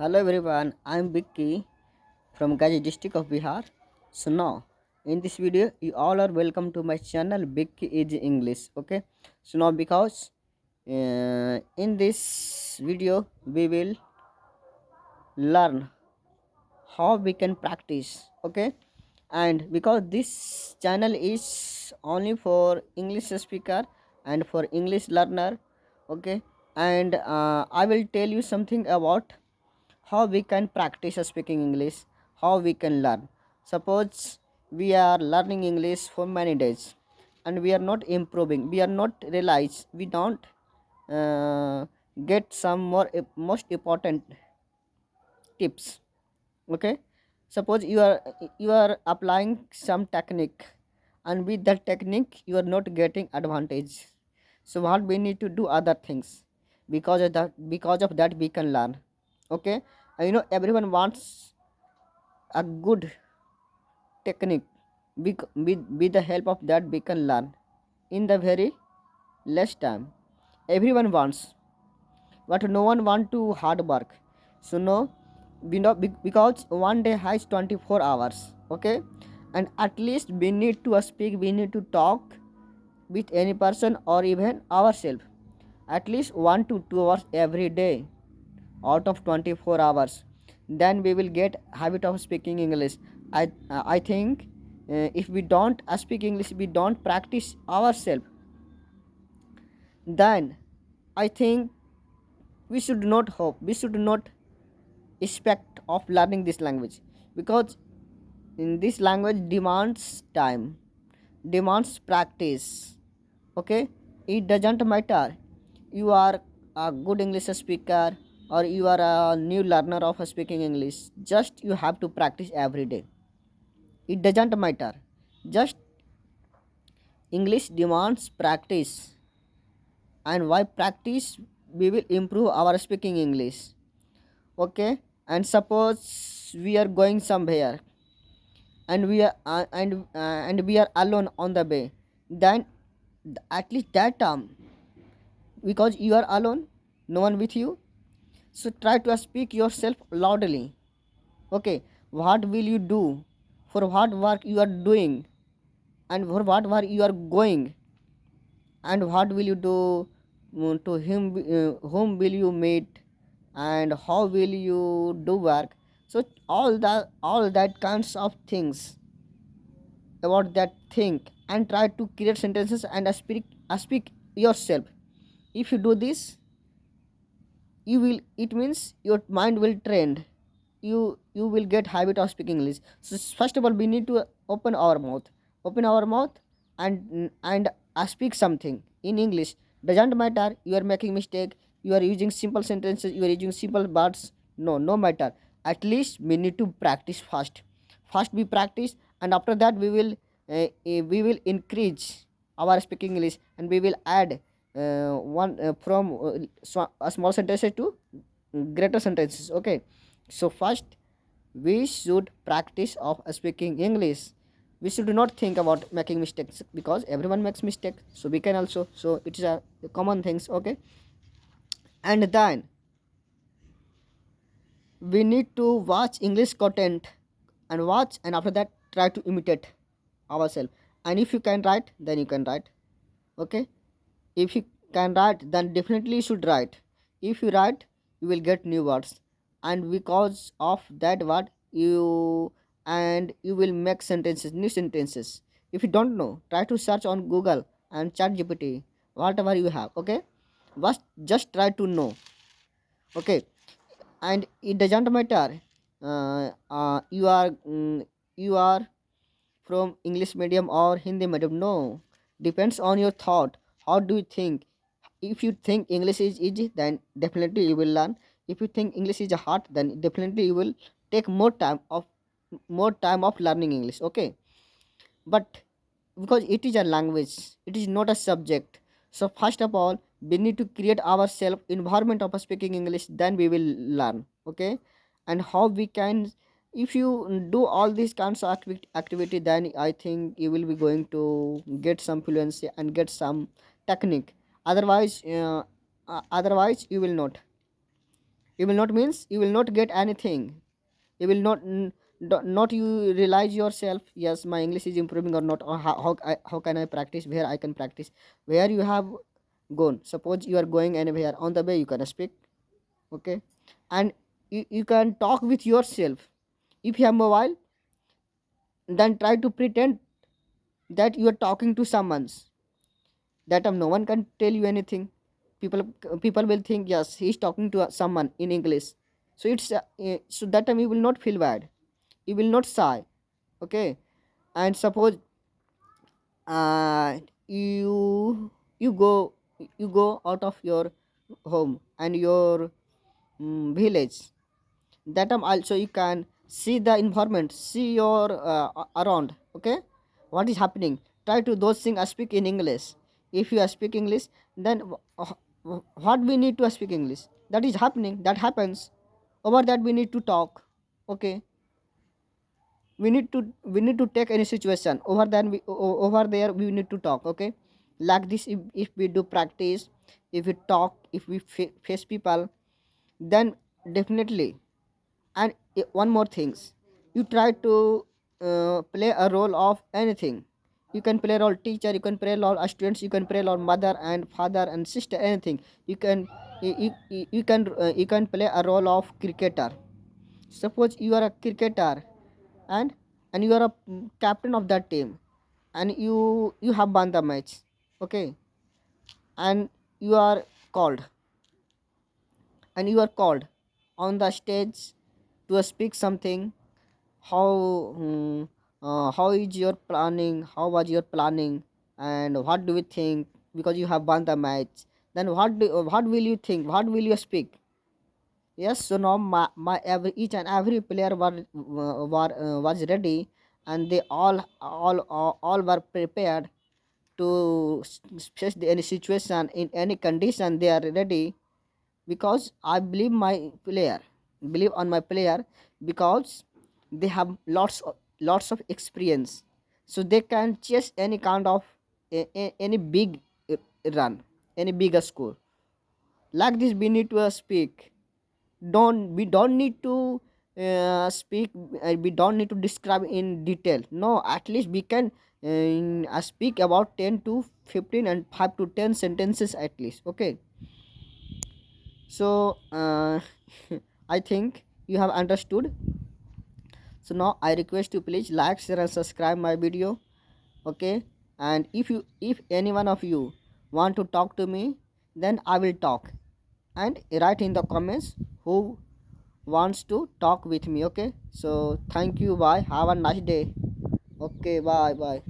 Hello everyone, I am Vicky from Gaji district of Bihar. So now in this video you all are welcome to my channel Vicky is English. Okay, so now because in this video we will learn how we can practice. Okay, and because this channel is only for English speaker and for English learner. Okay, and I will tell you something about how we can practice speaking English, how we can learn. Suppose we are learning English for many days and we are not improving, we are not realize, we don't uh, get some most important tips. Okay, suppose you are applying some technique and with that technique you are not getting advantage, so what we need to do other things. Because of that we can learn. Okay, and everyone wants a good technique. With the help of that we can learn in the very less time. Everyone wants, but no one want to hard work. So no, because one day has 24 hours. Okay, and at least we need to speak, we need to talk with any person or even ourselves at least 1 to 2 hours every day out of 24 hours. Then we will get habit of speaking English. I think if we don't speak English, we don't practice ourselves, then I think we should not hope, we should not expect of learning this language, because in this language demands time, demands practice. Okay, it doesn't matter you are a good English speaker or you are a new learner of speaking English, just you have to practice every day. It doesn't matter, just English demands practice, and why practice we will improve our speaking English. Okay, and suppose we are going somewhere and we are alone on the way, then at least that time, because you are alone, no one with you, so try to speak yourself loudly. Okay, what will you do, for what work you are doing, and for what work you are going, and what will you do, to him, whom will you meet, and how will you do work. So all that kinds of things about that thing, and try to create sentences and speak yourself. If you do this, you will, it means your mind will trained, you will get habit of speaking English. So first of all we need to open our mouth and speak something in English. Doesn't matter you are making mistake, you are using simple sentences, you are using simple words, no matter. At least we need to practice first we practice, and after that we will increase our speaking English, and we will add one from a small sentences to greater sentences. Okay, so first we should practice of speaking English. We should not think about making mistakes, because everyone makes mistake, so we can also, so it is a common things. Okay, and then we need to watch English content and watch, and after that try to imitate ourselves. And if you can write, then you can write. Okay, if you can write, then definitely you should write. If you write, you will get new words, and because of that word you will make sentences, new sentences. If you don't know, try to search on Google and chat GPT, whatever you have. Okay, just try to know. Okay, and it doesn't matter you are from English medium or Hindi medium. No, depends on your thought. How do you think? If you think English is easy, then definitely you will learn. If you think English is hard, then definitely you will take more time of learning English. Okay, but because it is a language, it is not a subject. So first of all we need to create ourselves environment of speaking English, then we will learn. Okay, and how we can, if you do all these kinds of activity, then I think you will be going to get some fluency and get some technique. Otherwise you will not. You will not means you will not get anything. You will not not you realize yourself, yes, my English is improving or not, or how can I practice, where I can practice, where you have gone. Suppose you are going anywhere, on the way you can speak. Okay. And you can talk with yourself. If you have mobile, then try to pretend that you are talking to someone. That time no one can tell you anything. People will think, yes, he is talking to someone in English. So it's so that time you will not feel bad, you will not sigh. Okay. And suppose uh, you you go you go out of your home and your village. That time also you can see the environment, see your around. Okay. What is happening, try to those things speak in English. If you speak English, then what we need to speak English, that is happening, that happens. Over that we need to talk. Okay. We need to take any situation over then over there we need to talk. Okay. Like this, if we do practice, if we talk, if we face people, then definitely. And one more things, you try to play a role of anything. You can play role teacher, you can play role students, you can play role mother and father and sister, anything. You can you can play a role of cricketer. Suppose you are a cricketer, and you are a captain of that team, and you have won the match. Okay. And you are called, on the stage to speak something. How how is your planning, how was your planning, and what do you think, because you have won the match. Then what will you think, what will you speak? Yes. So now my every each and every player was ready, and they all were prepared to face any situation, in any condition they are ready. Because I believe on my player, because they have lots of experience, so they can chase any kind of any big run, any bigger score. Like this we need to speak. Don't We don't need to speak, we don't need to describe in detail. No, at least we can speak about 10 to 15 and 5 to 10 sentences at least. Okay. So I think you have understood. So now I request you, please like, share and subscribe my video. Okay. And if any one of you want to talk to me, then I will talk. And write in the comments who wants to talk with me. Okay. So thank you, bye, have a nice day. Okay, bye bye.